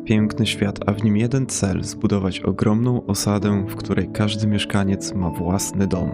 Piękny świat, a w nim jeden cel: zbudować ogromną osadę, w której każdy mieszkaniec ma własny dom.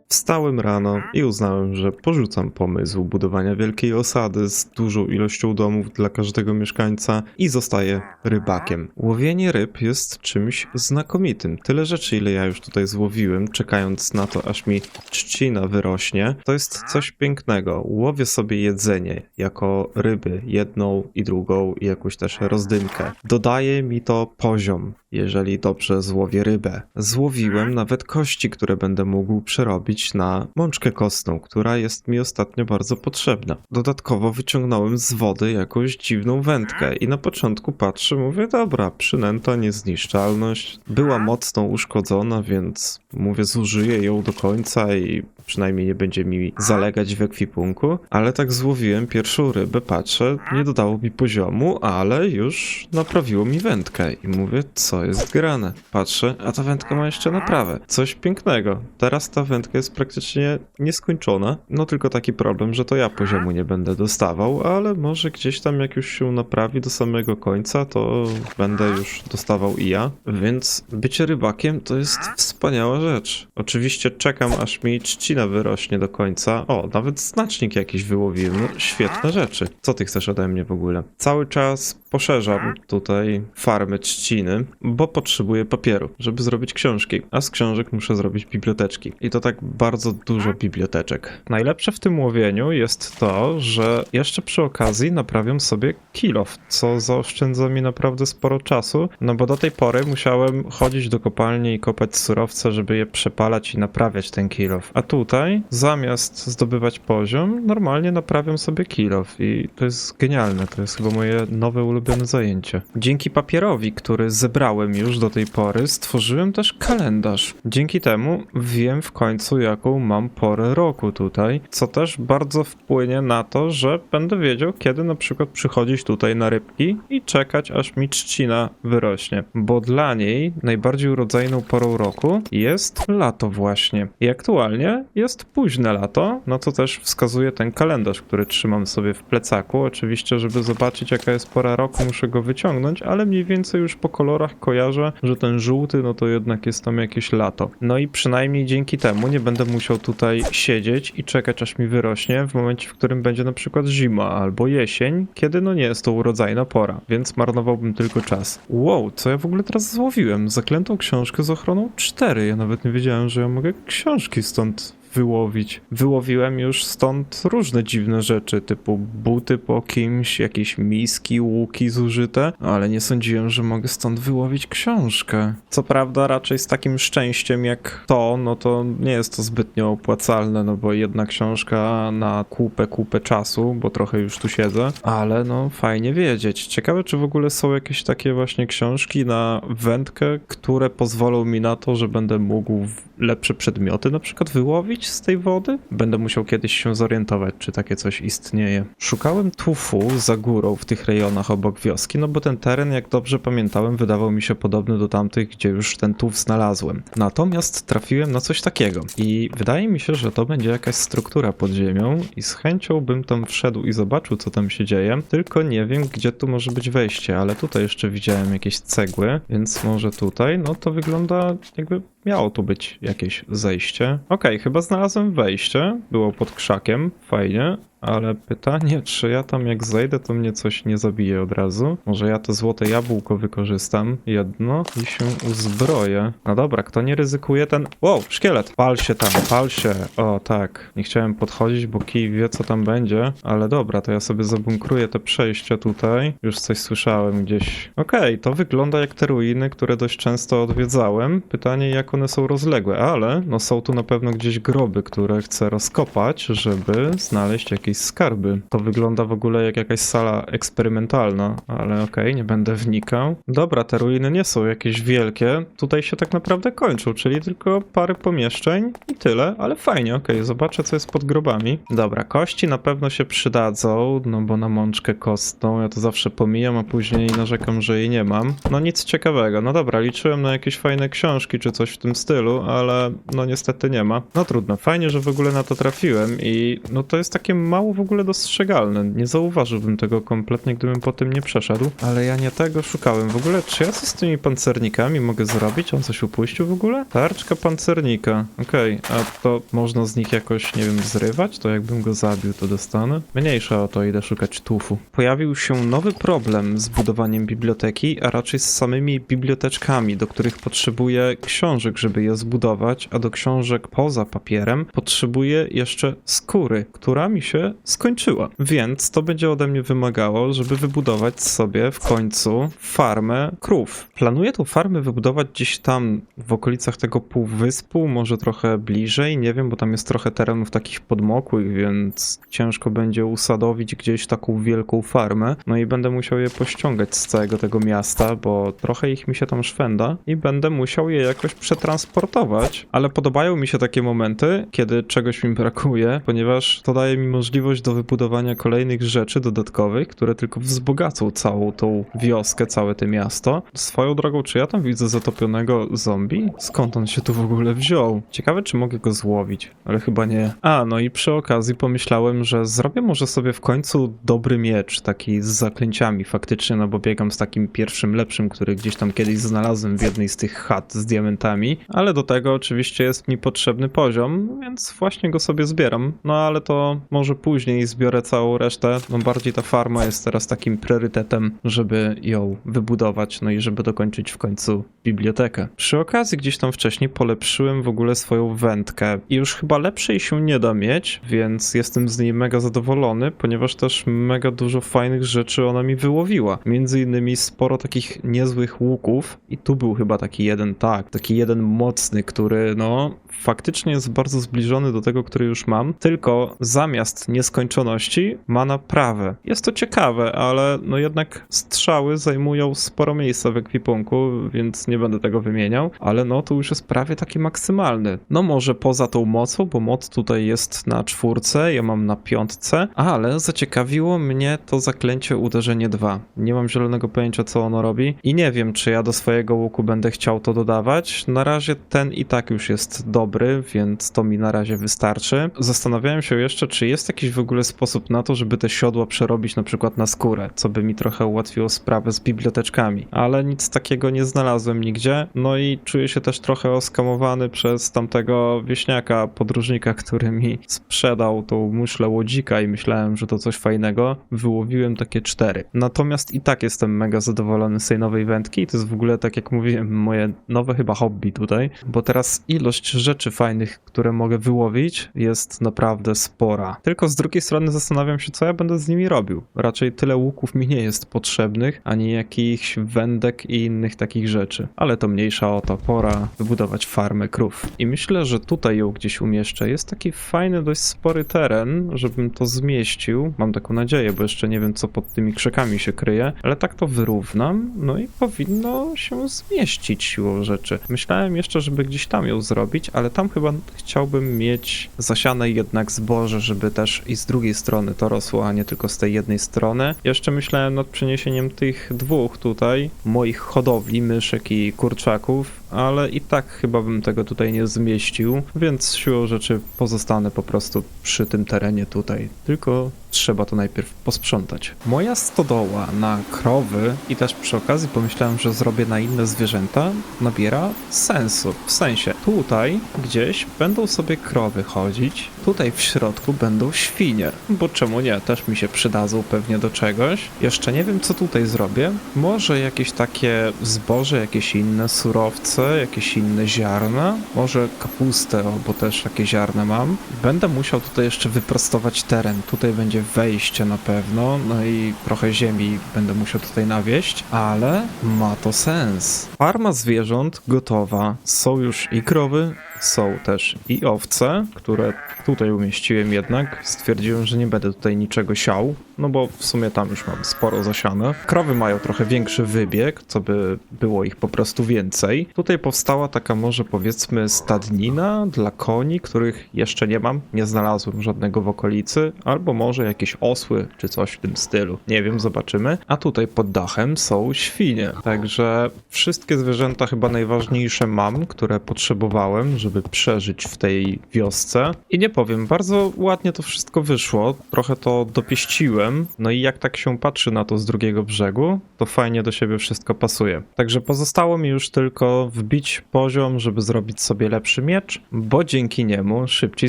Wstałem rano i uznałem, że porzucam pomysł budowania wielkiej osady z dużą ilością domów dla każdego mieszkańca i zostaję rybakiem. Łowienie ryb jest czymś znakomitym. Tyle rzeczy, ile ja już tutaj złowiłem, czekając na to, aż mi trzcina wyrośnie, to jest coś pięknego. Łowię sobie jedzenie jako ryby, jedną i drugą i jakąś też rozdymkę. Dodaje mi to poziom, jeżeli dobrze złowię rybę. Złowiłem nawet kości, które będę mógł przerobić na mączkę kostną, która jest mi ostatnio bardzo potrzebna. Dodatkowo wyciągnąłem z wody jakąś dziwną wędkę i na początku patrzę, mówię, dobra, przynęta, niezniszczalność. Była mocno uszkodzona, więc mówię, zużyję ją do końca i przynajmniej nie będzie mi zalegać w ekwipunku, ale tak złowiłem pierwszą rybę, patrzę, nie dodało mi poziomu, ale już naprawiło mi wędkę i mówię, co jest grane? Patrzę, a ta wędka ma jeszcze naprawę. Coś pięknego. Teraz ta wędka jest praktycznie nieskończona, no tylko taki problem, że to ja poziomu nie będę dostawał, ale może gdzieś tam jak już się naprawi do samego końca, to będę już dostawał i ja, więc bycie rybakiem to jest wspaniała rzecz. Oczywiście czekam, aż mi trzcina wyrośnie do końca. O, nawet znacznik jakiś wyłowiłem. No, świetne rzeczy. Co ty chcesz ode mnie w ogóle? Cały czas poszerzam tutaj farmę trzciny, bo potrzebuję papieru, żeby zrobić książki, a z książek muszę zrobić biblioteczki. I to tak bardzo dużo biblioteczek. Najlepsze w tym łowieniu jest to, że jeszcze przy okazji naprawiam sobie kill off, co zaoszczędza mi naprawdę sporo czasu, no bo do tej pory musiałem chodzić do kopalni i kopać surowce, żeby je przepalać i naprawiać ten kill off. A tutaj, zamiast zdobywać poziom, normalnie naprawiam sobie kill off i to jest genialne, to jest chyba moje nowe ulubione zajęcie. Dzięki papierowi, który zebrałem już do tej pory, stworzyłem też kalendarz. Dzięki temu wiem w końcu, jaką mam porę roku tutaj, co też bardzo wpłynie na to, że będę wiedział, kiedy na przykład przychodzić tutaj na rybki i czekać, aż mi trzcina wyrośnie, bo dla niej najbardziej urodzajną porą roku jest lato właśnie. I aktualnie jest późne lato, no to też wskazuje ten kalendarz, który trzymam sobie w plecaku. Oczywiście, żeby zobaczyć, jaka jest pora roku, muszę go wyciągnąć, ale mniej więcej już po kolorach kojarzę, że ten żółty, no to jednak jest tam jakieś lato. No i przynajmniej dzięki temu nie będę musiał tutaj siedzieć i czekać, aż mi wyrośnie w momencie, w którym będzie na przykład zima albo jesień, kiedy no nie jest to urodzajna pora, więc marnowałbym tylko czas. Wow, co ja w ogóle teraz złowiłem? Zaklętą książkę z ochroną 4. Ja nawet nie wiedziałem, że ja mogę książki stąd wyłowić. Wyłowiłem już stąd różne dziwne rzeczy, typu buty po kimś, jakieś miski, łuki zużyte, ale nie sądziłem, że mogę stąd wyłowić książkę. Co prawda raczej z takim szczęściem jak to, no to nie jest to zbytnio opłacalne, no bo jedna książka na kupę czasu, bo trochę już tu siedzę, ale no fajnie wiedzieć. Ciekawe, czy w ogóle są jakieś takie właśnie książki na wędkę, które pozwolą mi na to, że będę mógł lepsze przedmioty na przykład wyłowić z tej wody? Będę musiał kiedyś się zorientować, czy takie coś istnieje. Szukałem tufu za górą w tych rejonach obok wioski, no bo ten teren, jak dobrze pamiętałem, wydawał mi się podobny do tamtych, gdzie już ten tuf znalazłem. Natomiast trafiłem na coś takiego i wydaje mi się, że to będzie jakaś struktura pod ziemią i z chęcią bym tam wszedł i zobaczył, co tam się dzieje, tylko nie wiem, gdzie tu może być wejście, ale tutaj jeszcze widziałem jakieś cegły, więc może tutaj, no to wygląda jakby miało tu być jakieś zejście. Okej, chyba znalazłem wejście. Było pod krzakiem. Fajnie. Ale pytanie, czy ja tam jak zejdę, to mnie coś nie zabije od razu? Może ja to złote jabłko wykorzystam jedno i się uzbroję. No dobra, kto nie ryzykuje, ten... Wow, szkielet! Pal się tam, pal się! O, tak. Nie chciałem podchodzić, bo kij wie, co tam będzie. Ale dobra, to ja sobie zabunkruję te przejścia tutaj. Już coś słyszałem gdzieś. Okej, to wygląda jak te ruiny, które dość często odwiedzałem. Pytanie, jak one są rozległe, ale no są tu na pewno gdzieś groby, które chcę rozkopać, żeby znaleźć jakieś skarby. To wygląda w ogóle jak jakaś sala eksperymentalna, ale okej, nie będę wnikał. Dobra, te ruiny nie są jakieś wielkie. Tutaj się tak naprawdę kończą, czyli tylko parę pomieszczeń i tyle, ale fajnie, okej, zobaczę, co jest pod grobami. Dobra, kości na pewno się przydadzą, no bo na mączkę kostną ja to zawsze pomijam, a później narzekam, że jej nie mam. No nic ciekawego. No dobra, liczyłem na jakieś fajne książki czy coś w tym stylu, ale no niestety nie ma. No trudno, fajnie, że w ogóle na to trafiłem i no to jest takie małe mało w ogóle dostrzegalne. Nie zauważyłbym tego kompletnie, gdybym po tym nie przeszedł. Ale ja nie tego szukałem. W ogóle, czy ja co z tymi pancernikami mogę zrobić? On coś upuścił w ogóle? Tarczka pancernika. Okej, a to można z nich jakoś, nie wiem, zrywać? To jakbym go zabił, to dostanę? Mniejsza o to, idę szukać tufu. Pojawił się nowy problem z budowaniem biblioteki, a raczej z samymi biblioteczkami, do których potrzebuję książek, żeby je zbudować, a do książek poza papierem potrzebuję jeszcze skóry, która mi się skończyła. Więc to będzie ode mnie wymagało, żeby wybudować sobie w końcu farmę krów. Planuję tą farmę wybudować gdzieś tam w okolicach tego półwyspu, może trochę bliżej, nie wiem, bo tam jest trochę terenów takich podmokłych, więc ciężko będzie usadowić gdzieś taką wielką farmę. No i będę musiał je pościągać z całego tego miasta, bo trochę ich mi się tam szwenda i będę musiał je jakoś przetransportować, ale podobają mi się takie momenty, kiedy czegoś mi brakuje, ponieważ to daje mi możliwość do wybudowania kolejnych rzeczy dodatkowych, które tylko wzbogacą całą tą wioskę, całe to miasto. Swoją drogą, czy ja tam widzę zatopionego zombie? Skąd on się tu w ogóle wziął? Ciekawe, czy mogę go złowić, ale chyba nie. A, no i przy okazji pomyślałem, że zrobię może sobie w końcu dobry miecz, taki z zaklęciami faktycznie, no bo biegam z takim pierwszym lepszym, który gdzieś tam kiedyś znalazłem w jednej z tych chat z diamentami, ale do tego oczywiście jest mi potrzebny poziom, więc właśnie go sobie zbieram. No ale to może później zbiorę całą resztę, no bardziej ta farma jest teraz takim priorytetem, żeby ją wybudować, no i żeby dokończyć w końcu bibliotekę. Przy okazji gdzieś tam wcześniej polepszyłem w ogóle swoją wędkę i już chyba lepszej się nie da mieć, więc jestem z niej mega zadowolony, ponieważ też mega dużo fajnych rzeczy ona mi wyłowiła. Między innymi sporo takich niezłych łuków i tu był chyba taki jeden, tak, taki jeden mocny, który no faktycznie jest bardzo zbliżony do tego, który już mam, tylko zamiast nieskończoności ma naprawę. Jest to ciekawe, ale no jednak strzały zajmują sporo miejsca w ekwipunku, więc nie będę tego wymieniał, ale no to już jest prawie taki maksymalny. No może poza tą mocą, bo moc tutaj jest na 4, ja mam na 5, ale zaciekawiło mnie to zaklęcie uderzenie 2. Nie mam zielonego pojęcia, co ono robi i nie wiem, czy ja do swojego łuku będę chciał to dodawać. Na razie ten i tak już jest dobry, więc to mi na razie wystarczy. Zastanawiałem się jeszcze, czy jest jakiś w ogóle sposób na to, żeby te siodła przerobić na przykład na skórę, co by mi trochę ułatwiło sprawę z biblioteczkami, ale nic takiego nie znalazłem nigdzie, no i czuję się też trochę oskamowany przez tamtego wieśniaka, podróżnika, który mi sprzedał tą muszlę łodzika i myślałem, że to coś fajnego. Wyłowiłem takie 4. Natomiast i tak jestem mega zadowolony z tej nowej wędki i to jest w ogóle, tak jak mówiłem, moje nowe chyba hobby tutaj, bo teraz ilość rzeczy fajnych, które mogę wyłowić, jest naprawdę spora. Tylko z drugiej strony zastanawiam się, co ja będę z nimi robił. Raczej tyle łuków mi nie jest potrzebnych, ani jakichś wędek i innych takich rzeczy. Ale to mniejsza o to, pora wybudować farmę krów. I myślę, że tutaj ją gdzieś umieszczę. Jest taki fajny, dość spory teren, żebym to zmieścił. Mam taką nadzieję, bo jeszcze nie wiem, co pod tymi krzakami się kryje, ale tak to wyrównam, no i powinno się zmieścić siłą rzeczy. Myślałem jeszcze, żeby gdzieś tam ją zrobić, ale tam chyba chciałbym mieć zasiane jednak zboże, żeby też i z drugiej strony to rosło, a nie tylko z tej jednej strony. Jeszcze myślałem nad przeniesieniem tych dwóch tutaj, moich hodowli, myszek i kurczaków, ale i tak chyba bym tego tutaj nie zmieścił, więc siłą rzeczy pozostanę po prostu przy tym terenie tutaj. Tylko trzeba to najpierw posprzątać. Moja stodoła na krowy i też przy okazji pomyślałem, że zrobię na inne zwierzęta, nabiera sensu. W sensie, tutaj gdzieś będą sobie krowy chodzić, tutaj w środku będą świnie, bo czemu nie, też mi się przydadzą pewnie do czegoś. Jeszcze nie wiem, co tutaj zrobię. Może jakieś takie zboże, jakieś inne surowce, jakieś inne ziarna, może kapustę, bo też takie ziarna mam. Będę musiał tutaj jeszcze wyprostować teren. Tutaj będzie wejście na pewno, no i trochę ziemi będę musiał tutaj nawieść, ale ma to sens. Farma zwierząt gotowa. Są już i krowy, są też i owce, które tutaj umieściłem jednak. Stwierdziłem, że nie będę tutaj niczego siał. no bo w sumie tam już mam sporo zasiane. Krowy mają trochę większy wybieg, co by było ich po prostu więcej. Tutaj powstała taka może powiedzmy stadnina dla koni, których jeszcze nie mam, nie znalazłem żadnego w okolicy, albo może jakieś osły czy coś w tym stylu. Nie wiem, zobaczymy. A tutaj pod dachem są świnie, także wszystkie zwierzęta chyba najważniejsze mam, które potrzebowałem, żeby przeżyć w tej wiosce. I nie powiem, bardzo ładnie to wszystko wyszło, trochę to dopieściłem, no i jak tak się patrzy na to z drugiego brzegu, to fajnie do siebie wszystko pasuje. Także pozostało mi już tylko wbić poziom, żeby zrobić sobie lepszy miecz, bo dzięki niemu szybciej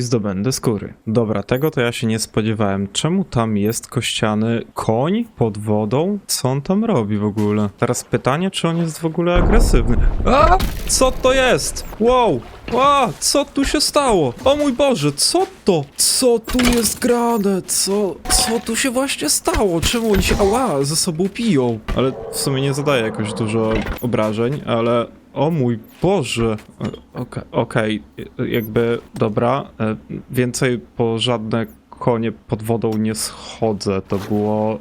zdobędę skóry. Dobra, tego to ja się nie spodziewałem. Czemu tam jest kościany koń pod wodą? Co on tam robi w ogóle? Teraz pytanie, czy on jest w ogóle agresywny? A! Co to jest? Wow! A, co tu się stało? O mój Boże, co to? Co tu jest grane? Co tu się właśnie stało? Czemu oni się, ze sobą piją? Ale w sumie nie zadaje jakoś dużo obrażeń, ale... O mój Boże. Okej, jakby, dobra. Więcej po żadne konie pod wodą nie schodzę. To było...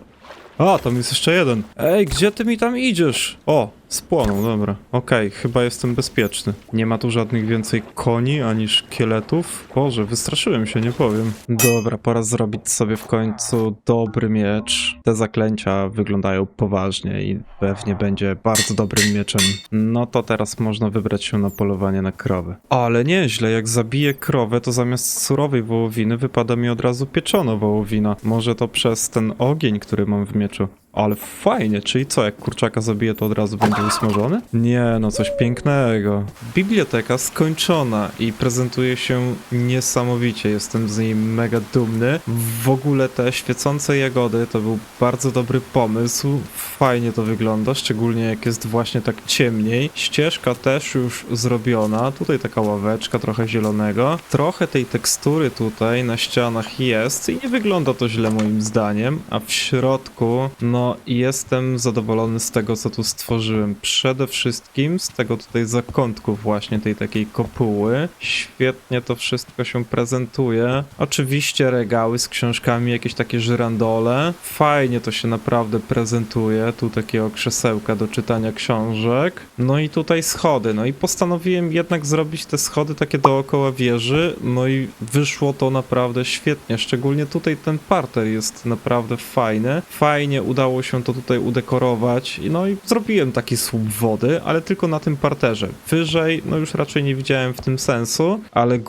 A, tam jest jeszcze jeden. Ej, gdzie ty mi tam idziesz? O, spłonął, dobra. Okej, chyba jestem bezpieczny. Nie ma tu żadnych więcej koni ani szkieletów. Boże, wystraszyłem się, nie powiem. Dobra, pora zrobić sobie w końcu dobry miecz. Te zaklęcia wyglądają poważnie i pewnie będzie bardzo dobrym mieczem. No to teraz można wybrać się na polowanie na krowę. Ale nieźle, jak zabiję krowę, to zamiast surowej wołowiny wypada mi od razu pieczona wołowina. Może to przez ten ogień, który mam w mieczu. Ale fajnie, czyli co, jak kurczaka zabiję, to od razu będzie usmażony? Nie, no coś pięknego. Biblioteka skończona i prezentuje się niesamowicie, jestem z niej mega dumny. W ogóle te świecące jagody to był bardzo dobry pomysł, fajnie to wygląda, szczególnie jak jest właśnie tak ciemniej. Ścieżka też już zrobiona, tutaj taka ławeczka, trochę zielonego. Trochę tej tekstury tutaj na ścianach jest i nie wygląda to źle moim zdaniem, a w środku, no jestem zadowolony z tego, co tu stworzyłem. Przede wszystkim z tego tutaj zakątku właśnie tej takiej kopuły. Świetnie to wszystko się prezentuje. Oczywiście regały z książkami, jakieś takie żyrandole. Fajnie to się naprawdę prezentuje. Tu takiego krzesełka do czytania książek. No i tutaj schody. No i postanowiłem jednak zrobić te schody takie dookoła wieży. No i wyszło to naprawdę świetnie. Szczególnie tutaj ten parter jest naprawdę fajny. Fajnie udało się to tutaj udekorować. No i zrobiłem taki słup wody, ale tylko na tym parterze. Wyżej, no już raczej nie widziałem w tym sensu, ale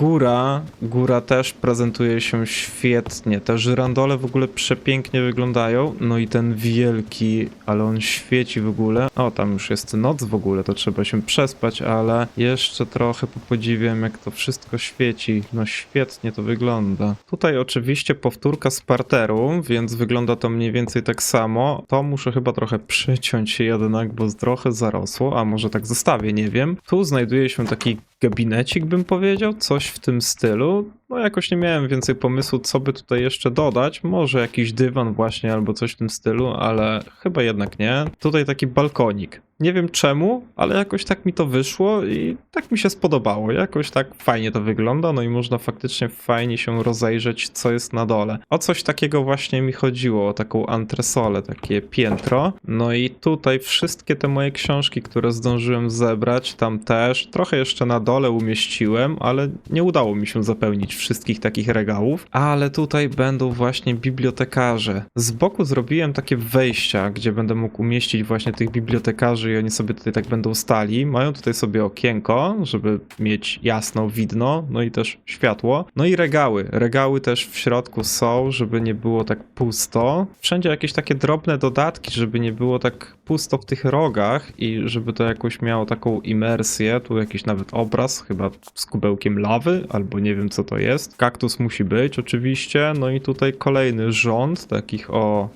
góra też prezentuje się świetnie. Te żyrandole w ogóle przepięknie wyglądają. No i ten wielki, ale on świeci w ogóle. O, tam już jest noc w ogóle, to trzeba się przespać, ale jeszcze trochę podziwiam, jak to wszystko świeci. No świetnie to wygląda. Tutaj oczywiście powtórka z parteru, więc wygląda to mniej więcej tak samo. To muszę chyba trochę przyciąć jednak, bo trochę zarosło, a może tak zostawię, nie wiem. Tu znajduje się taki gabinecik, bym powiedział, coś w tym stylu. No jakoś nie miałem więcej pomysłu, co by tutaj jeszcze dodać. Może jakiś dywan właśnie albo coś w tym stylu, ale chyba jednak nie. Tutaj taki balkonik. Nie wiem czemu, ale jakoś tak mi to wyszło i tak mi się spodobało. Jakoś tak fajnie to wygląda, no i można faktycznie fajnie się rozejrzeć, co jest na dole. O coś takiego właśnie mi chodziło, o taką antresolę, takie piętro. No i tutaj wszystkie te moje książki, które zdążyłem zebrać, tam też, trochę jeszcze na dole umieściłem, ale nie udało mi się zapełnić wszystkich takich regałów. Ale tutaj będą właśnie bibliotekarze. Z boku zrobiłem takie wejścia, gdzie będę mógł umieścić właśnie tych bibliotekarzy i oni sobie tutaj tak będą stali. Mają tutaj sobie okienko, żeby mieć jasno, widno, no i też światło. No i regały. Regały też w środku są, żeby nie było tak pusto. Wszędzie jakieś takie drobne dodatki, żeby nie było tak pusto w tych rogach i żeby to jakoś miało taką imersję. Tu jakiś nawet obraz, chyba z kubełkiem lawy, albo nie wiem co to jest. Kaktus musi być oczywiście. No i tutaj kolejny rząd takich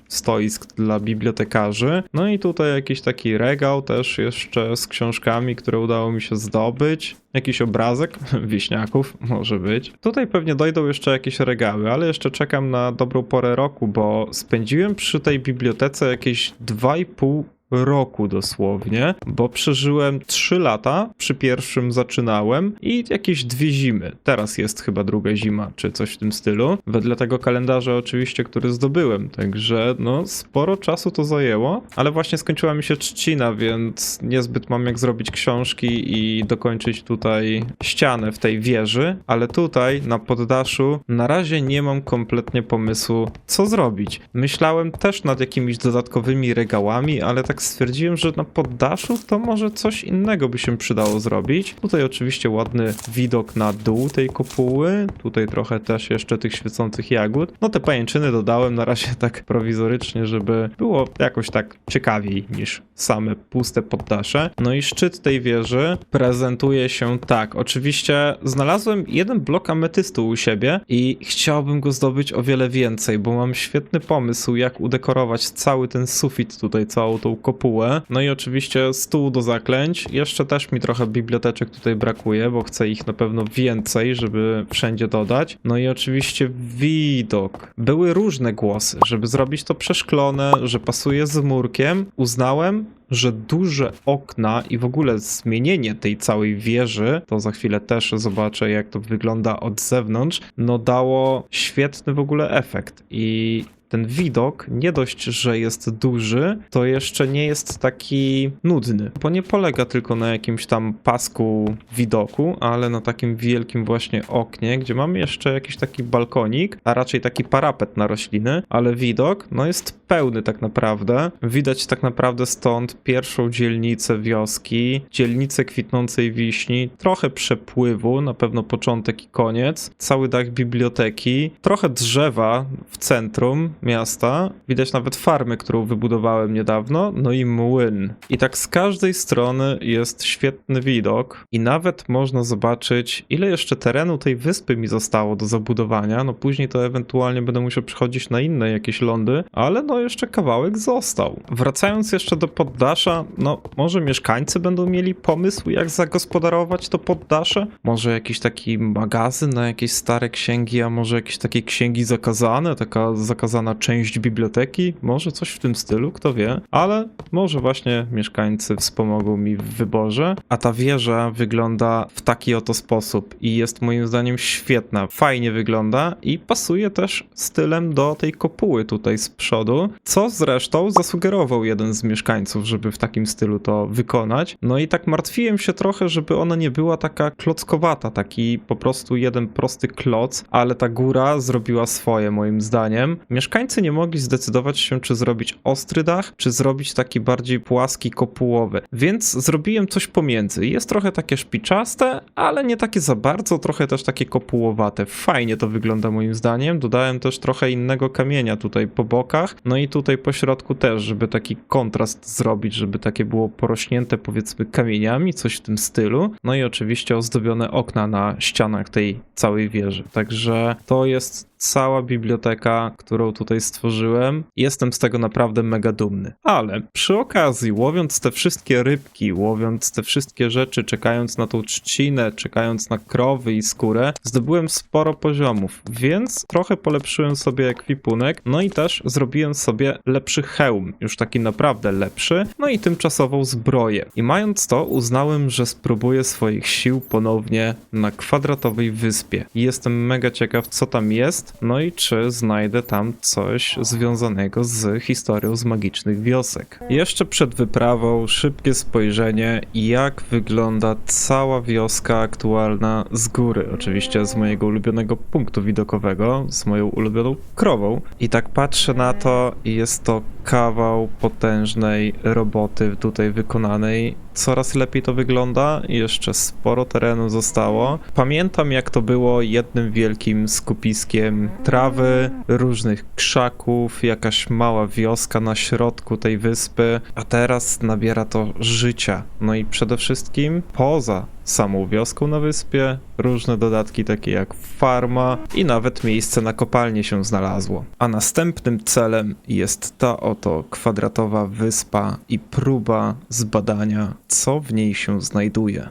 stoisk dla bibliotekarzy. No i tutaj jakiś taki regał też jeszcze z książkami, które udało mi się zdobyć. Jakiś obrazek wieśniaków może być. Tutaj pewnie dojdą jeszcze jakieś regały, ale jeszcze czekam na dobrą porę roku, bo spędziłem przy tej bibliotece jakieś 2,5 roku dosłownie, bo przeżyłem 3 lata, przy pierwszym zaczynałem i jakieś 2 zimy. Teraz jest chyba druga zima, czy coś w tym stylu. Wedle tego kalendarza oczywiście, który zdobyłem, także no sporo czasu to zajęło, ale właśnie skończyła mi się trzcina, więc niezbyt mam jak zrobić książki i dokończyć tutaj ścianę w tej wieży, ale tutaj na poddaszu na razie nie mam kompletnie pomysłu, co zrobić. Myślałem też nad jakimiś dodatkowymi regałami, ale tak stwierdziłem, że na poddaszu to może coś innego by się przydało zrobić. Tutaj oczywiście ładny widok na dół tej kopuły, tutaj trochę też jeszcze tych świecących jagód. No te pajęczyny dodałem na razie tak prowizorycznie, żeby było jakoś tak ciekawiej niż same puste poddasze. No i szczyt tej wieży prezentuje się tak. Oczywiście znalazłem jeden blok ametystu u siebie i chciałbym go zdobyć o wiele więcej, bo mam świetny pomysł, jak udekorować cały ten sufit tutaj, całą tą kopułę. No i oczywiście stół do zaklęć. Jeszcze też mi trochę biblioteczek tutaj brakuje, bo chcę ich na pewno więcej, żeby wszędzie dodać. No i oczywiście widok. Były różne głosy, żeby zrobić to przeszklone, że pasuje z murkiem. Uznałem, że duże okna i w ogóle zmienienie tej całej wieży, to za chwilę też zobaczę, jak to wygląda od zewnątrz, no dało świetny w ogóle efekt i ten widok nie dość, że jest duży, to jeszcze nie jest taki nudny, bo nie polega tylko na jakimś tam pasku widoku, ale na takim wielkim właśnie oknie, gdzie mamy jeszcze jakiś taki balkonik, a raczej taki parapet na rośliny, ale widok no jest pełny tak naprawdę. Widać tak naprawdę stąd pierwszą dzielnicę wioski, dzielnicę kwitnącej wiśni, trochę przepływu, na pewno początek i koniec, cały dach biblioteki, trochę drzewa w centrum miasta, widać nawet farmę, którą wybudowałem niedawno, no i młyn. I tak z każdej strony jest świetny widok i nawet można zobaczyć, ile jeszcze terenu tej wyspy mi zostało do zabudowania, no później to ewentualnie będę musiał przychodzić na inne jakieś lądy, ale no jeszcze kawałek został. Wracając jeszcze do poddasza, no może mieszkańcy będą mieli pomysł, jak zagospodarować to poddasze? Może jakiś taki magazyn na jakieś stare księgi, a może jakieś takie księgi zakazane, taka zakazana część biblioteki? Może coś w tym stylu, kto wie, ale może właśnie mieszkańcy wspomogą mi w wyborze, a ta wieża wygląda w taki oto sposób i jest moim zdaniem świetna, fajnie wygląda i pasuje też stylem do tej kopuły tutaj z przodu, co zresztą zasugerował jeden z mieszkańców, żeby w takim stylu to wykonać. No i tak martwiłem się trochę, żeby ona nie była taka klockowata, taki po prostu jeden prosty kloc, ale ta góra zrobiła swoje moim zdaniem. Mieszkańcy nie mogli zdecydować się, czy zrobić ostry dach, czy zrobić taki bardziej płaski, kopułowy, więc zrobiłem coś pomiędzy. Jest trochę takie szpiczaste, ale nie takie za bardzo, trochę też takie kopułowate. Fajnie to wygląda moim zdaniem. Dodałem też trochę innego kamienia tutaj po bokach, no i tutaj po środku też, żeby taki kontrast zrobić, żeby takie było porośnięte powiedzmy kamieniami, coś w tym stylu. No i oczywiście ozdobione okna na ścianach tej całej wieży. Także to jest cała biblioteka, którą tutaj stworzyłem. Jestem z tego naprawdę mega dumny. Ale przy okazji, łowiąc te wszystkie rybki, łowiąc te wszystkie rzeczy, czekając na tą trzcinę, czekając na krowy i skórę, zdobyłem sporo poziomów, więc trochę polepszyłem sobie ekwipunek, no i też zrobiłem sobie lepszy hełm, już taki naprawdę lepszy, no i tymczasową zbroję. I mając to, uznałem, że spróbuję swoich sił ponownie na kwadratowej wyspie. I jestem mega ciekaw, co tam jest, no i czy znajdę tam coś związanego z historią z magicznych wiosek. Jeszcze przed wyprawą szybkie spojrzenie, jak wygląda cała wioska aktualna z góry. Oczywiście z mojego ulubionego punktu widokowego, z moją ulubioną krową. I tak patrzę na to i jest to kawał potężnej roboty tutaj wykonanej. Coraz lepiej to wygląda i jeszcze sporo terenu zostało. Pamiętam, jak to było jednym wielkim skupiskiem trawy, różnych krzaków, jakaś mała wioska na środku tej wyspy, a teraz nabiera to życia. No i przede wszystkim poza samą wioską na wyspie, różne dodatki takie jak farma i nawet miejsce na kopalnię się znalazło. A następnym celem jest ta oto kwadratowa wyspa i próba zbadania, co w niej się znajduje.